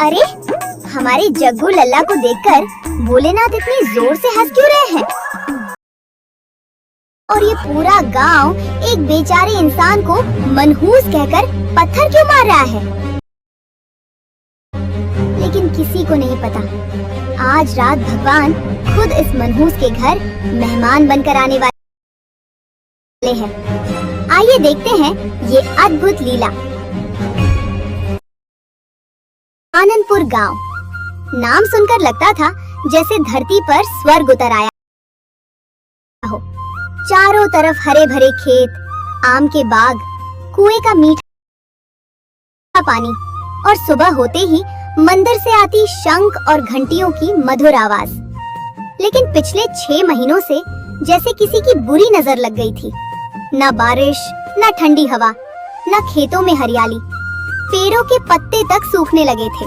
अरे, हमारे जग्गू लल्ला को देखकर भोलेनाथ इतनी जोर से हंस क्यों रहे हैं? और ये पूरा गांव एक बेचारे इंसान को मनहूस कहकर पत्थर क्यों मार रहा है? लेकिन किसी को नहीं पता, आज रात भगवान खुद इस मनहूस के घर मेहमान बनकर आने वाले हैं। आइए देखते हैं ये अद्भुत लीला। आनंदपुर गांव। नाम सुनकर लगता था जैसे धरती पर स्वर्ग उतर आया हो। चारों तरफ हरे भरे खेत, आम के बाग, कुएं का मीठा पानी और सुबह होते ही मंदिर से आती शंख और घंटियों की मधुर आवाज। लेकिन पिछले 6 महीनों से जैसे किसी की बुरी नजर लग गई थी। न बारिश, न ठंडी हवा, न खेतों में हरियाली, पेड़ों के पत्ते तक सूखने लगे थे।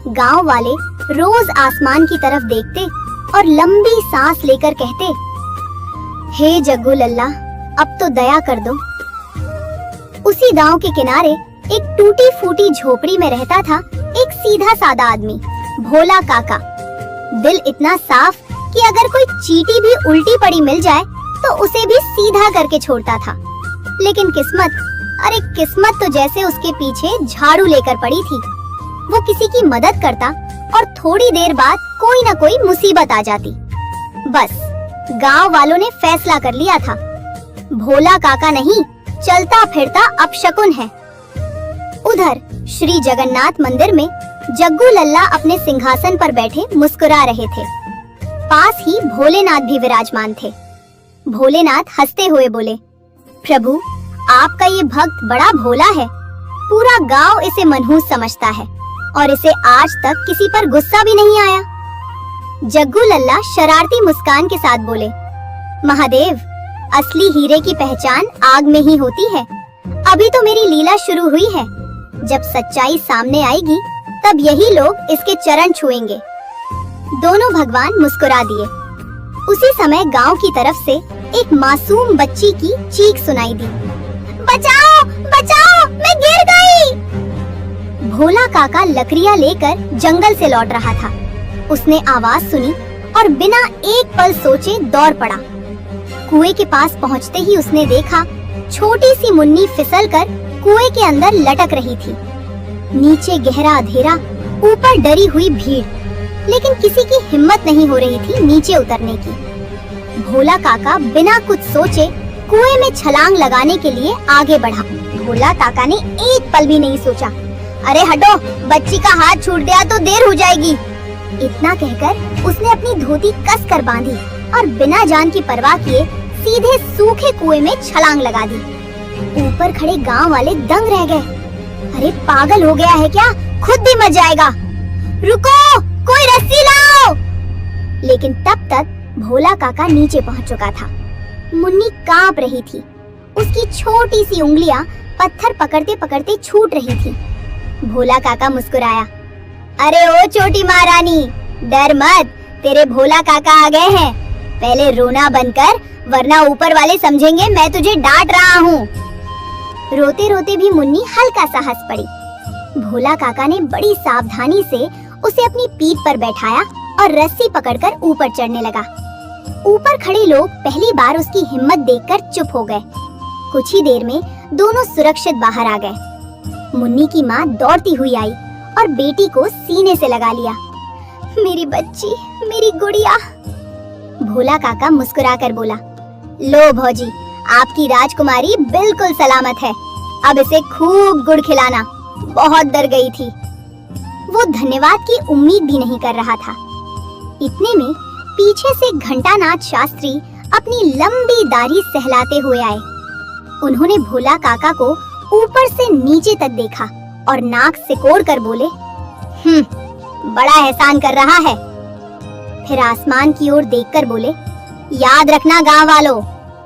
गांव वाले रोज आसमान की तरफ देखते और लंबी सांस लेकर कहते, हे जग्गू लल्ला, अब तो दया कर दो। उसी गांव के किनारे एक टूटी फूटी झोपड़ी में रहता था एक सीधा सादा आदमी, भोला काका। दिल इतना साफ कि अगर कोई चींटी भी उल्टी पड़ी मिल जाए तो उसे भी सीधा करके छोड़ता था। लेकिन किस्मत तो जैसे उसके पीछे झाड़ू लेकर पड़ी थी। वो किसी की मदद करता और थोड़ी देर बाद कोई न कोई मुसीबत आ जाती। बस गांव वालों ने फैसला कर लिया था, भोला काका नहीं, चलता फिरता अपशकुन है। उधर श्री जगन्नाथ मंदिर में जग्गू लल्ला अपने सिंहासन पर बैठे मुस्कुरा रहे थे। पास ही भोलेनाथ भी विराजमान थे। भोलेनाथ हंसते हुए बोले, प्रभु, आपका ये भक्त बड़ा भोला है। पूरा गांव इसे मनहूस समझता है और इसे आज तक किसी पर गुस्सा भी नहीं आया। जग्गू लल्ला शरारती मुस्कान के साथ बोले, महादेव, असली हीरे की पहचान आग में ही होती है। अभी तो मेरी लीला शुरू हुई है। जब सच्चाई सामने आएगी तब यही लोग इसके चरण छुएंगे। दोनों भगवान मुस्कुरा दिए। उसी समय गांव की तरफ से एक मासूम बच्ची की चीख सुनाई दी, बचाओ बचाओ, मैं गिर गई। भोला काका लकड़ियां लेकर जंगल से लौट रहा था। उसने आवाज सुनी और बिना एक पल सोचे दौड़ पड़ा। कुएं के पास पहुंचते ही उसने देखा छोटी सी मुन्नी फिसलकर कुएं के अंदर लटक रही थी। नीचे गहरा अंधेरा, ऊपर डरी हुई भीड़, लेकिन किसी की हिम्मत नहीं हो रही थी नीचे उतरने की। भोला काका बिना कुछ सोचे कुएं में छलांग लगाने के लिए आगे बढ़ा। भोला काका ने एक पल भी नहीं सोचा, अरे हटो, बच्ची का हाथ छूट गया तो देर हो जाएगी। इतना कहकर उसने अपनी धोती कस कर बांधी और बिना जान की परवाह किए सीधे सूखे कुएं में छलांग लगा दी। ऊपर खड़े गांव वाले दंग रह गए। अरे पागल हो गया है क्या, खुद भी मर जाएगा। रुको, कोई रस्सी लाओ। लेकिन तब तक भोला काका नीचे पहुंच चुका था। मुन्नी कांप रही थी। उसकी छोटी सी उंगलियां पत्थर पकड़ते पकड़ते छूट रही थी। भोला काका मुस्कुराया, अरे ओ छोटी महारानी, डर मत, तेरे भोला काका आ गए हैं। पहले रोना बंद कर, वरना ऊपर वाले समझेंगे मैं तुझे डांट रहा हूँ। रोते रोते भी मुन्नी हल्का सा हंस पड़ी। भोला काका ने बड़ी सावधानी से उसे अपनी पीठ पर बैठाया और रस्सी पकड़कर ऊपर चढ़ने लगा। ऊपर खड़े लोग पहली बार उसकी हिम्मत देखकर चुप हो गए। कुछ ही देर में दोनों सुरक्षित बाहर आ गए। मुन्नी की माँ दौड़ती हुई आई और बेटी को सीने से लगा लिया। मेरी बच्ची, मेरी गुड़िया। भोला काका मुस्कुराकर बोला, लो भौजी, आपकी राजकुमारी बिल्कुल सलामत है। अब इसे खूब गुड़ खिलाना, बहुत डर गई थी। वो धन्यवाद की उम्मीद भी नहीं कर रहा था। इतने में पीछे से घंटानाथ शास्त्री अपनी लंबी दाढ़ी सहलाते हुए आए। उन्होंने भोला काका को ऊपर से नीचे तक देखा और नाक सिकोड़ कर बोले, बड़ा एहसान कर रहा है। फिर आसमान की ओर देखकर बोले, याद रखना गांव वालों,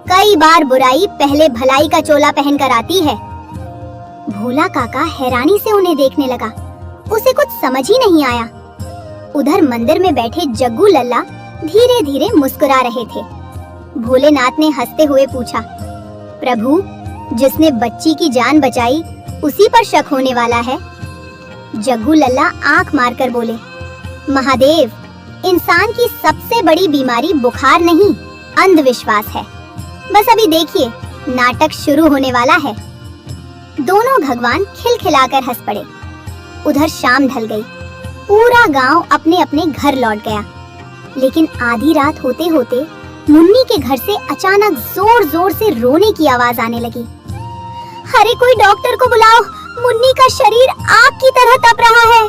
कई बार बुराई पहले भलाई का चोला पहनकर आती है। भोला काका हैरानी से उन्हें देखने लगा। उसे कुछ समझ ही नहीं आया। उधर मंदिर में बैठे जग्गू लल्ला धीरे धीरे मुस्कुरा रहे थे। भोलेनाथ ने हंसते हुए पूछा, प्रभु, जिसने बच्ची की जान बचाई उसी पर शक होने वाला है। जग्गू लल्ला आंख मारकर बोले, महादेव, इंसान की सबसे बड़ी बीमारी बुखार नहीं, अंधविश्वास है। बस अभी देखिए, नाटक शुरू होने वाला है। दोनों भगवान खिलखिलाकर हंस पड़े। उधर शाम ढल गई। पूरा गांव अपने अपने घर लौट गया। लेकिन आधी रात होते होते मुन्नी के घर से अचानक जोर जोर से रोने की आवाज आने लगी। अरे कोई डॉक्टर को बुलाओ, मुन्नी का शरीर आग की तरह तप रहा है।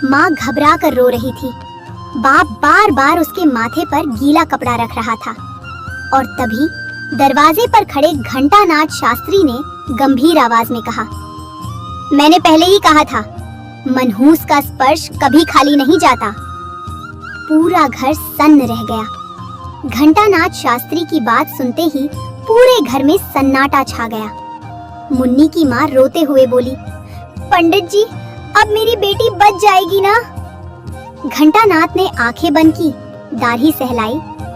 माँ घबरा कर रो रही थी। बाप बार बार उसके माथे पर गीला कपड़ा रख रहा था। और तभी दरवाजे पर खड़े घंटानाथ शास्त्री ने गंभीर आवाज में कहा, मैंने पहले ही कहा था, मनहूस का स्पर्श कभी खाली नहीं जाता। पूरा घर सन्न रह गया। घंटानाथ शास्त्री की बात सुनते ही पूरे घर में सन्नाटा छा गया। मुन्नी की माँ रोते हुए बोली, पंडित जी, अब मेरी बेटी बच जाएगी ना? घंटानाथ ने आंखें बंद की, दाढ़ी सहलाई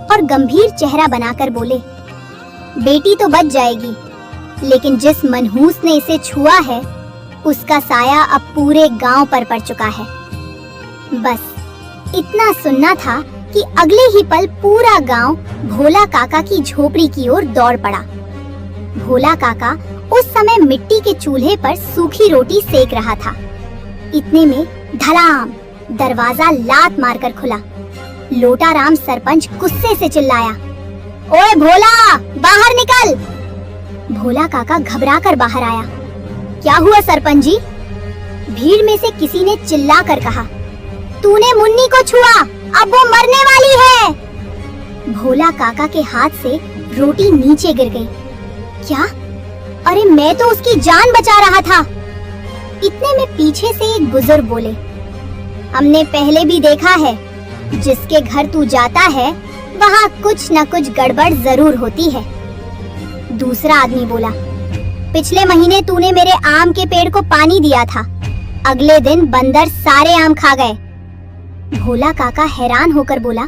और गंभीर चेहरा बनाकर बोले, बेटी तो बच जाएगी, लेकिन जिस मनहूस ने इसे छुआ है उसका साया अब पूरे गांव पर पड़ चुका है। बस इतना सुनना था कि अगले ही पल पूरा गांव भोला काका की झोपड़ी की ओर दौड़ पड़ा। भोला काका उस समय मिट्टी के चूल्हे पर सूखी रोटी सेक रहा था। इतने में धड़ाम दरवाजा लात मारकर खुला। लोटाराम सरपंच गुस्से से चिल्लाया, ओए भोला, बाहर निकल। भोला काका घबराकर बाहर आया। क्या हुआ सरपंच जी? भीड़ में से किसी ने चिल्लाकर कहा, तूने मुन्नी को छुआ, अब वो मरने वाली है। भोला काका के हाथ से रोटी नीचे गिर गई। क्या? अरे मैं तो उसकी जान बचा रहा था। इतने में पीछे से एक बुजुर्ग बोले, हमने पहले भी देखा है, जिसके घर तू जाता है वहाँ कुछ न कुछ गड़बड़ जरूर होती है। दूसरा आदमी बोला, पिछले महीने तूने मेरे आम के पेड़ को पानी दिया था, अगले दिन बंदर सारे आम खा गए। भोला काका हैरान होकर बोला,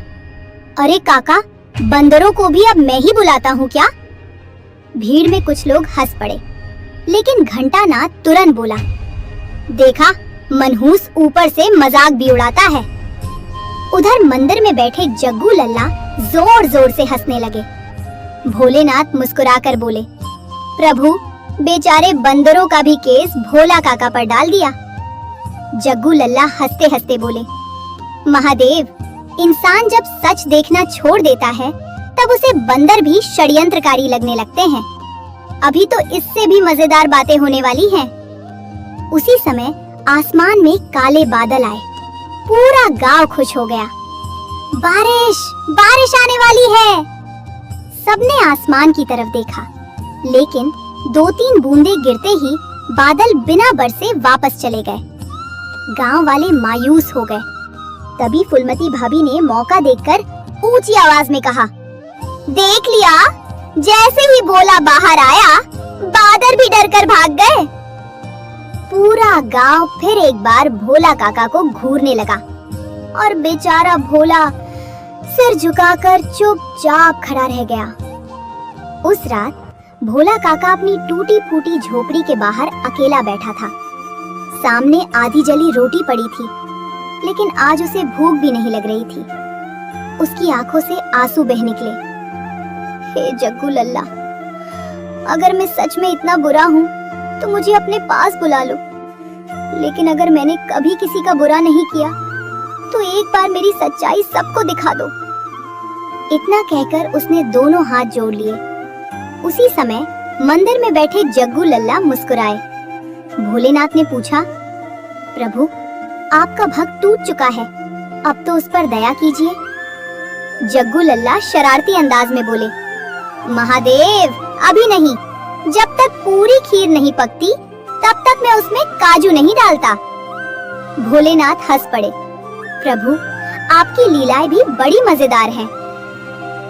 अरे काका, बंदरों को भी अब मैं ही बुलाता हूँ क्या? भीड़ में कुछ लोग हंस पड़े, लेकिन घंटानाथ तुरंत बोला, देखा, मनहूस ऊपर से मजाक भी उड़ाता है। उधर मंदिर में बैठे जग्गू लल्ला जोर जोर से हंसने लगे। भोलेनाथ मुस्कुराकर बोले, प्रभु, बेचारे बंदरों का भी केस भोला काका पर डाल दिया। जग्गू लल्ला हंसते हंसते बोले, महादेव, इंसान जब सच देखना छोड़ देता है तब उसे बंदर भी षड्यंत्रकारी लगने लगते हैं। अभी तो इससे भी मजेदार बातें होने वाली हैं। उसी समय आसमान में काले बादल आए। पूरा गांव खुश हो गया। बारिश, बारिश आने वाली है। सबने आसमान की तरफ देखा, लेकिन 2-3 बूंदें गिरते ही बादल बिना बरसे वापस चले गए। गांव वाले मायूस हो गए। तभी फुलमती भाभी ने मौका देखकर ऊंची आवाज में कहा, देख लिया, जैसे ही भोला बाहर आया बादल भी डरकर भाग गए। पूरा गांव फिर एक बार भोला काका को घूरने लगा और बेचारा भोला सिर झुकाकर चुपचाप खड़ा रह गया। उस रात भोला काका अपनी टूटी फूटी झोपड़ी के बाहर अकेला बैठा था। सामने आधी जली रोटी पड़ी थी, लेकिन आज उसे भूख भी नहीं लग रही थी। उसकी आंखों से आंसू बह निकले। हे जग्गू लल्ला, अगर मैं सच में इतना बुरा हूँ तो मुझे अपने पास बुला लो, लेकिन अगर मैंने कभी किसी का बुरा नहीं किया तो एक बार मेरी सच्चाई सबको दिखा दो। इतना कहकर उसने दोनों हाथ जोड़ लिए। उसी समय मंदिर में बैठे जग्गू लल्ला मुस्कुराए। भोलेनाथ ने पूछा, प्रभु, आपका भक्त टूट चुका है, अब तो उस पर दया कीजिए। जग्गू लल्ला शरारती अंदाज में बोले, महादेव, अभी नहीं, जब तक पूरी खीर नहीं पकती तब तक मैं उसमें काजू नहीं डालता। भोलेनाथ हंस पड़े। प्रभु, आपकी लीलाएं भी बड़ी मजेदार हैं।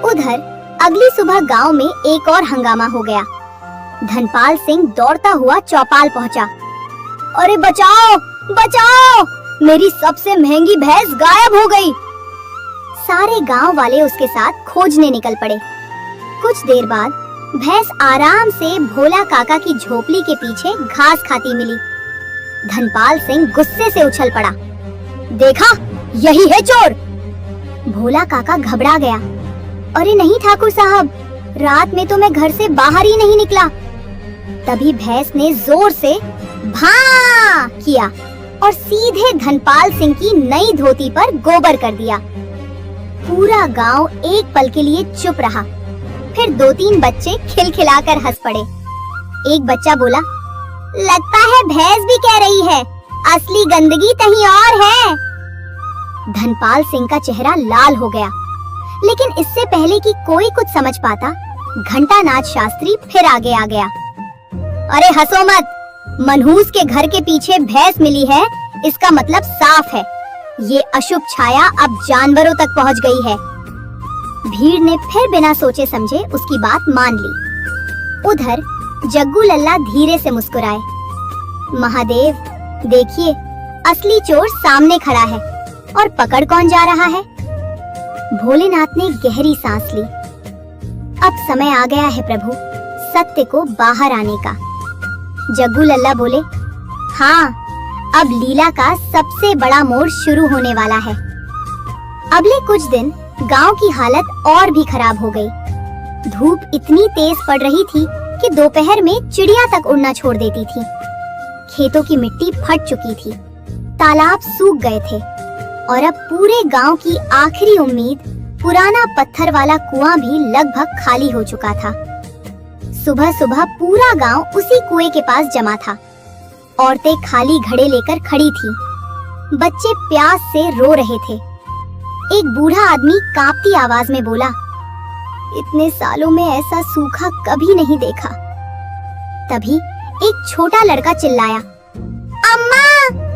उधर अगली सुबह गांव में एक और हंगामा हो गया। धनपाल सिंह दौड़ता हुआ चौपाल पहुंचा। अरे बचाओ, बचाओ, मेरी सबसे महंगी भैंस गायब हो गई। सारे गांव वाले उसके साथ खोजने निकल पड़े। कुछ देर बाद भैंस आराम से भोला काका की झोपड़ी के पीछे घास खाती मिली। धनपाल सिंह गुस्से से उछल पड़ा। देखा, यही है चोर। भोला काका घबरा गया। अरे नहीं ठाकुर साहब, रात में तो मैं घर से बाहर ही नहीं निकला। तभी भैंस ने जोर से भां किया और सीधे धनपाल सिंह की नई धोती पर गोबर कर दिया। पूरा गांव एक पल के लिए चुप रहा। फिर 2-3 बच्चे खिलखिलाकर हंस पड़े। एक बच्चा बोला, लगता है भैंस भी कह रही है, असली गंदगी कहीं और है। धनपाल सिंह का चेहरा लाल हो गया, लेकिन इससे पहले कि कोई कुछ समझ पाता, घंटानाथ शास्त्री फिर आगे आ गया। अरे हंसो मत, मनहूस के घर के पीछे भैंस मिली है, इसका मतलब साफ है, ये अशुभ छाया अब जानवरों तक पहुंच गई है। भीड़ ने फिर बिना सोचे समझे उसकी बात मान ली। उधर जग्गू लल्ला धीरे से मुस्कुराए। महादेव, देखिए, असली चोर सामने खड़ा है और पकड़ कौन जा रहा है। भोलेनाथ ने गहरी सांस ली। अब समय आ गया है प्रभु, सत्य को बाहर आने का। जग्गू लल्ला बोले, हाँ, अब लीला का सबसे बड़ा मोड़ शुरू होने वाला है। अगले कुछ दिन गांव की हालत और भी खराब हो गई। धूप इतनी तेज पड़ रही थी कि दोपहर में चिड़िया तक उड़ना छोड़ देती थी। खेतों की मिट्टी फट चुकी थी, तालाब सूख गए थे और अब पूरे गांव की आखिरी उम्मीद, पुराना पत्थर वाला कुआं भी लगभग खाली हो चुका था। सुबह सुबह पूरा गांव उसी कुएं के पास जमा था। औरतें खाली घड़े लेकर खड़ी थीं। बच्चे प्यास से रो रहे थे। एक बूढ़ा आदमी कांपती आवाज में बोला, इतने सालों में ऐसा सूखा कभी नहीं देखा। तभी एक छोटा लड़का चिल्लाया, अम्मा,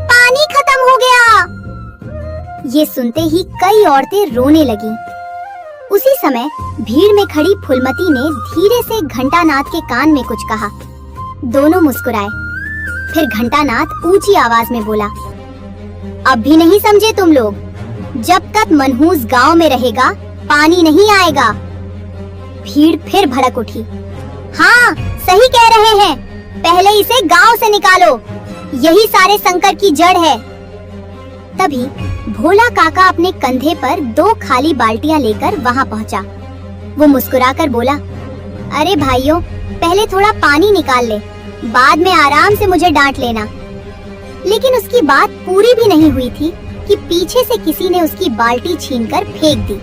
पानी खत्म हो गया। ये सुनते ही कई औरतें रोने लगीं। उसी समय भीड़ में खड़ी फुलमती ने धीरे से घंटानाथ के कान में कुछ कहा। दोनों मुस्कुराए। फिर घंटानाथ ऊंची आवाज में बोला, अब भी नहीं समझे तुम लोग? जब तक मनहूस गांव में रहेगा, पानी नहीं आएगा। भीड़ फिर भड़क उठी। हाँ, सही कह रहे हैं, पहले इसे गांव से निकालो, यही सारे संकट की जड़ है। तभी भोला काका अपने कंधे पर 2 खाली बाल्टियां लेकर वहां पहुंचा। वो मुस्कुराकर बोला, अरे भाइयों, पहले थोड़ा पानी निकाल ले, बाद में आराम से मुझे डांट लेना। लेकिन उसकी बात पूरी भी नहीं हुई थी कि पीछे से किसी ने उसकी बाल्टी छीनकर फेंक दी।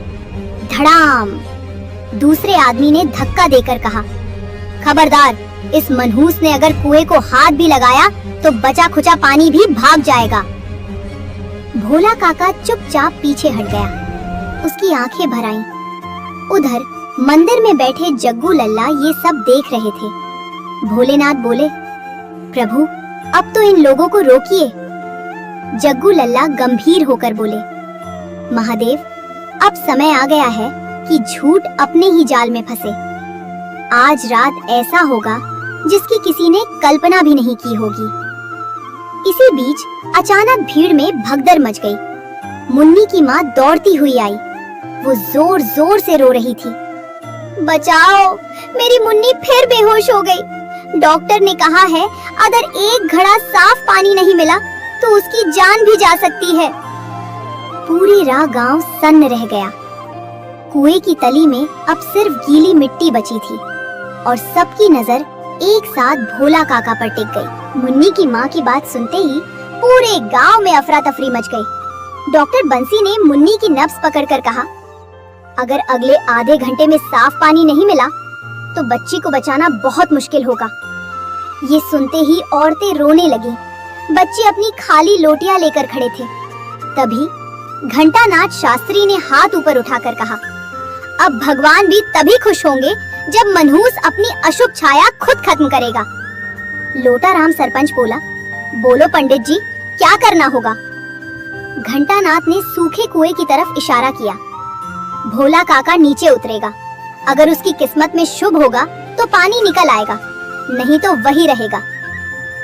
धड़ाम! दूसरे आदमी ने धक्का देकर कहा, खबरदार, इस मनहूस ने अगर कुएं को हाथ भी लगाया तो बचा खुचा पानी भी भाग जाएगा। भोला काका चुपचाप पीछे हट गया। उसकी आंखें भर आईं। उधर मंदिर में बैठे जग्गू लल्ला ये सब देख रहे थे। भोलेनाथ बोले, प्रभु, अब तो इन लोगों को रोकिए। जग्गू लल्ला गंभीर होकर बोले, महादेव, अब समय आ गया है कि झूठ अपने ही जाल में फंसे। आज रात ऐसा होगा जिसकी किसी ने कल्पना भी नहीं की होगी। इसी बीच अचानक भीड़ में भगदड़ मच गई। मुन्नी की माँ दौड़ती हुई आई। वो जोर जोर से रो रही थी, बचाओ, मेरी मुन्नी फिर बेहोश हो गई। डॉक्टर ने कहा है अगर एक घड़ा साफ पानी नहीं मिला तो उसकी जान भी जा सकती है। पूरी रात गांव सन्न रह गया। कुएं की तली में अब सिर्फ गीली मिट्टी बची थी और सबकी नजर एक साथ भोला काका पर टिक गई। मुन्नी की माँ की बात सुनते ही पूरे गांव में अफरा तफरी मच गई। डॉक्टर बंसी ने मुन्नी की नब्ज पकड़कर कहा, अगर अगले आधे घंटे में साफ पानी नहीं मिला तो बच्ची को बचाना बहुत मुश्किल होगा। ये सुनते ही औरतें रोने लगीं। बच्चे अपनी खाली लोटियां लेकर खड़े थे। तभी घंटानाथ शास्त्री ने हाथ ऊपर उठाकर कहा, अब भगवान भी तभी खुश होंगे जब मनहूस अपनी अशुभ छाया खुद खत्म करेगा। लोटाराम सरपंच बोला, बोलो पंडित जी, क्या करना होगा? घंटानाथ ने सूखे कुएं की तरफ इशारा किया। भोला काका नीचे उतरेगा। अगर उसकी किस्मत में शुभ होगा तो पानी निकल आएगा, नहीं तो वही रहेगा।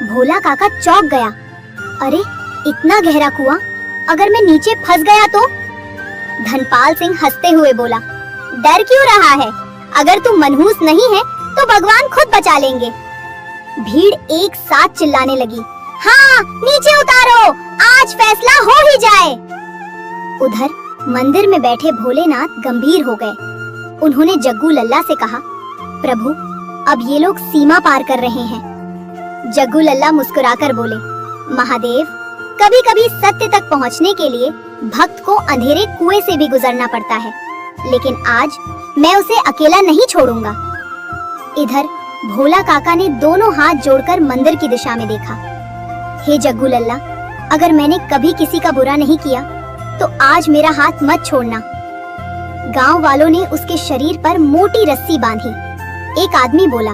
भोला काका चौंक गया। अरे, इतना गहरा कुआं, अगर मैं नीचे फंस गया तो? धनपाल सिंह हंसते हुए बोला, डर क्यों रहा है? अगर तू मनहूस नहीं है तो भगवान खुद बचा लेंगे। भीड़ एक साथ चिल्लाने लगी, हाँ, नीचे उतारो, आज फैसला हो ही जाए। उधर मंदिर में बैठे भोलेनाथ गंभीर हो गए। उन्होंने जग्गू लल्ला से कहा, प्रभु, अब ये लोग सीमा पार कर रहे हैं। जग्गू लल्ला मुस्कुराकर बोले, महादेव, कभी कभी सत्य तक पहुंचने के लिए भक्त को अंधेरे कुएं से भी गुजरना पड़ता है, लेकिन आज मैं उसे अकेला नहीं छोड़ूंगा। इधर भोला काका ने दोनों हाथ जोड़कर मंदिर की दिशा में देखा। हे जग्गू लल्ला, अगर मैंने कभी किसी का बुरा नहीं किया तो आज मेरा हाथ मत छोड़ना। गांव वालों ने उसके शरीर पर मोटी रस्सी बांधी। एक आदमी बोला,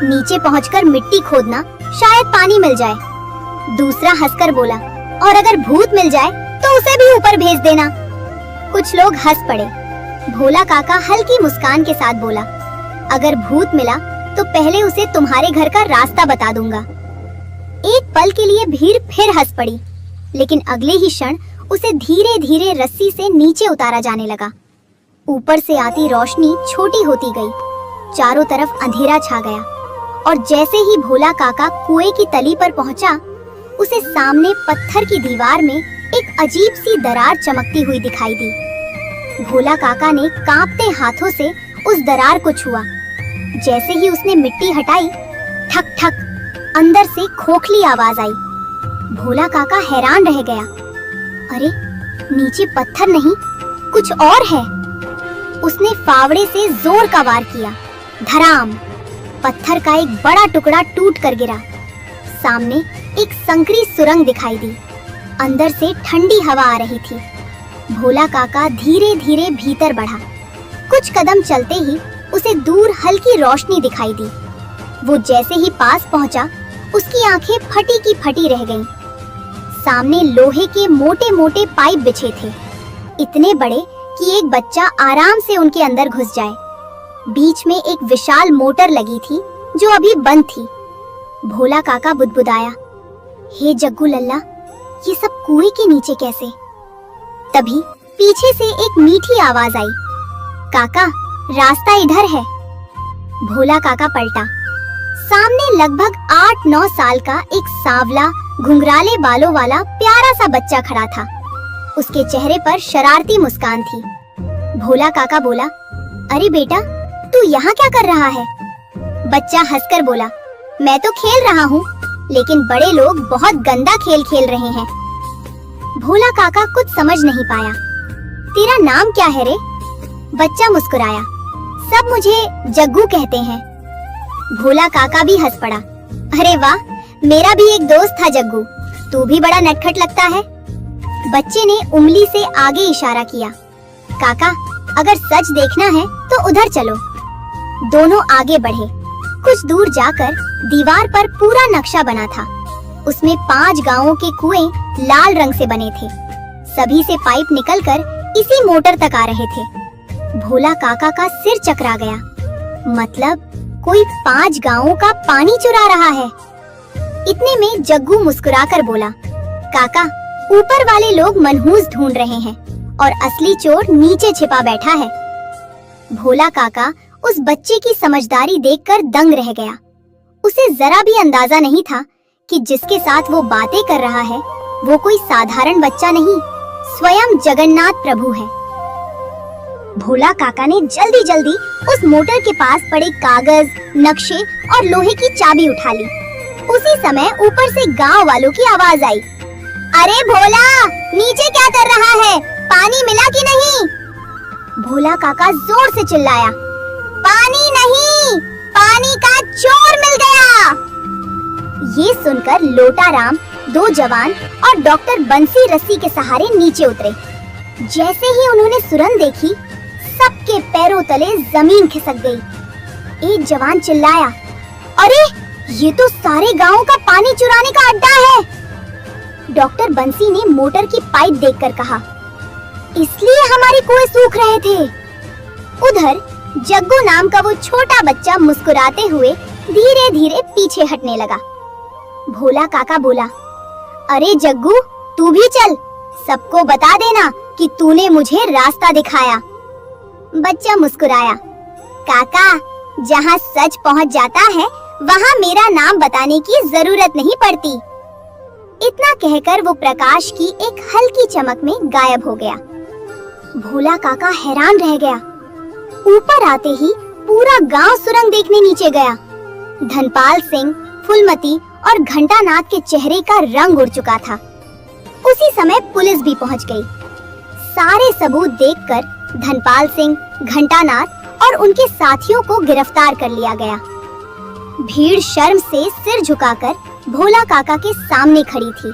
नीचे पहुंचकर मिट्टी खोदना, शायद पानी मिल जाए। दूसरा हंसकर बोला, और अगर भूत मिल जाए तो उसे भी ऊपर भेज देना। कुछ लोग हंस पड़े। भोला काका हल्की मुस्कान के साथ बोला, अगर भूत मिला तो पहले उसे तुम्हारे घर का रास्ता बता दूंगा। एक पल के लिए भीड़ फिर हंस पड़ी, लेकिन अगले ही क्षण उसे धीरे धीरे रस्सी से नीचे उतारा जाने लगा। ऊपर से आती रोशनी छोटी होती गई, चारों तरफ अंधेरा छा गया, और जैसे ही भोला काका कुएं की तली पर पहुंचा, उसे सामने पत्थर की दीवार में एक अजीब सी दरार चमकती हुई दिखाई दी। भोला काका ने कांपते हाथों से उस दरार को छुआ। जैसे ही उसने मिट्टी हटाई, ठक ठक अंदर से खोखली आवाज आई। भोला काका हैरान रह गया। अरे, नीचे पत्थर नहीं, कुछ और है। उसने फावड़े से जोर का वार किया। धड़ाम! पत्थर का एक बड़ा टुकड़ा टूट कर गिरा। सामने एक संकरी सुरंग दिखाई दी। अंदर से ठंडी हवा आ रही थी। भोला काका धीरे धीरे भीतर बढ़ा। कुछ कदम चलते ही उसे दूर हल्की रोशनी दिखाई दी। वो जैसे ही पास पहुंचा, उसकी आंखें फटी की फटी रह गईं। सामने लोहे के मोटे मोटे पाइप बिछे थे, इतने बड़े कि एक बच्चा आराम से उनके अंदर घुस जाए। बीच में एक विशाल मोटर लगी थी जो अभी बंद थी। भोला काका बुदबुदाया, हे जग्गू लल्ला, ये सब कुएं के नीचे कैसे? तभी पीछे से एक मीठी आवाज आई, काका, रास्ता इधर है। भोला काका पलटा। सामने लगभग 8-9 साल का एक सांवला घुंघराले बालों वाला प्यारा सा बच्चा खड़ा था। उसके चेहरे पर शरारती मुस्कान थी। भोला काका बोला, अरे बेटा, तू यहाँ क्या कर रहा है? बच्चा हंसकर बोला, मैं तो खेल रहा हूँ, लेकिन बड़े लोग बहुत गंदा खेल खेल रहे हैं। भोला काका कुछ समझ नहीं पाया। तेरा नाम क्या है रे? बच्चा मुस्कुराया, सब मुझे जग्गू कहते हैं। भोला काका भी हंस पड़ा, अरे वाह, मेरा भी एक दोस्त था जग्गू, तू भी बड़ा नटखट लगता है। बच्चे ने उंगली से आगे इशारा किया, काका, अगर सच देखना है तो उधर चलो। दोनों आगे बढ़े। कुछ दूर जाकर दीवार पर पूरा नक्शा बना था। उसमें 5 गांवों के कुएं लाल रंग से बने थे। सभी से पाइप निकलकर इसी मोटर तक आ रहे थे। भोला काका का सिर चकरा गया। मतलब कोई 5 गांवों का पानी चुरा रहा है। इतने में जग्गू मुस्कुराकर बोला, काका, ऊपर वाले लोग मनहूस ढूंढ रहे हैं और असली चोर नीचे छिपा बैठा है। भोला काका उस बच्चे की समझदारी देखकर दंग रह गया। उसे जरा भी अंदाजा नहीं था कि जिसके साथ वो बातें कर रहा है वो कोई साधारण बच्चा नहीं, स्वयं जगन्नाथ प्रभु है। भोला काका ने जल्दी जल्दी उस मोटर के पास पड़े कागज, नक्शे और लोहे की चाबी उठा ली। उसी समय ऊपर से गांव वालों की आवाज आई, अरे भोला, नीचे क्या कर रहा है? पानी मिला कि नहीं? भोला काका जोर से चिल्लाया, पानी नहीं, पानी का चोर मिल गया। ये सुनकर लोटाराम, 2 जवान और डॉक्टर बंसी रस्सी के सहारे नीचे उतरे। जैसे ही उन्होंने सुरंग देखी, सबके पैरों तले जमीन खिसक गई। एक जवान चिल्लाया, अरे ये तो सारे गांवों का पानी चुराने का अड्डा है। डॉक्टर बंसी ने मोटर की पाइप देखकर कहा, इसलिए हमारे कुएं सूख रहे थे। उधर जग्गू नाम का वो छोटा बच्चा मुस्कुराते हुए धीरे धीरे पीछे हटने लगा। भोला काका बोला, अरे जग्गू, तू भी चल, सबको बता देना कि तूने मुझे रास्ता दिखाया। बच्चा मुस्कुराया, काका, जहाँ सच पहुँच जाता है वहाँ मेरा नाम बताने की जरूरत नहीं पड़ती। इतना कहकर वो प्रकाश की एक हल्की चमक में गायब हो गया। भोला काका हैरान रह गया। ऊपर आते ही पूरा गांव सुरंग देखने नीचे गया। धनपाल सिंह, फूलमती और घंटानाथ के चेहरे का रंग उड़ चुका था। उसी समय पुलिस भी पहुंच गई। सारे सबूत देखकर धनपाल सिंह, घंटानाथ और उनके साथियों को गिरफ्तार कर लिया गया। भीड़ शर्म से सिर झुकाकर भोला काका के सामने खड़ी थी।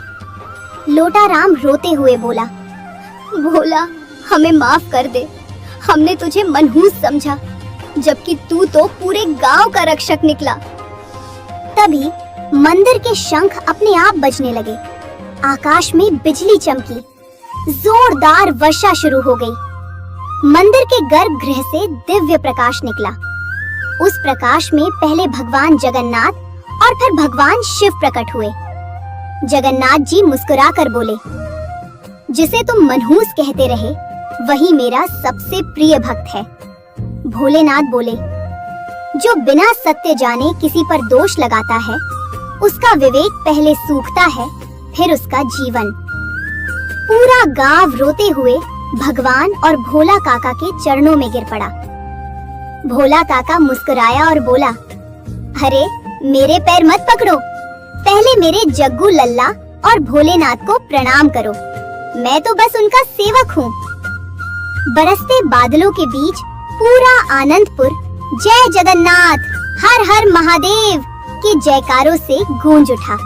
लोटाराम रोते हुए बोला, भोला, हमें माफ कर दे। हमने तुझे मनहूस समझा, जबकि तू तो पूरे गांव का रक्षक निकला। तभी मंदिर के शंख अपने आप बजने लगे। आकाश में बिजली चमकी। जोरदार वर्षा शुरू हो गई। मंदिर के गर्भगृह से दिव्य प्रकाश निकला। उस प्रकाश में पहले भगवान जगन्नाथ और फिर भगवान शिव प्रकट हुए। जगन्नाथ जी मुस्कुराकर बोले, जिसे तुम मनहूस कहते रहे, वही मेरा सबसे प्रिय भक्त है। भोलेनाथ बोले, जो बिना सत्य जाने किसी पर दोष लगाता है, उसका विवेक पहले सूखता है, फिर उसका जीवन। पूरा गांव रोते हुए भगवान और भोला काका के चरणों में गिर पड़ा। भोला काका मुस्कुराया और बोला, अरे मेरे पैर मत पकड़ो, पहले मेरे जग्गू लल्ला और भोलेनाथ को प्रणाम करो। मैं तो बस उनका सेवक हूँ। बरसते बादलों के बीच पूरा आनंदपुर जय जगन्नाथ, हर हर महादेव के जयकारों से गूंज उठा।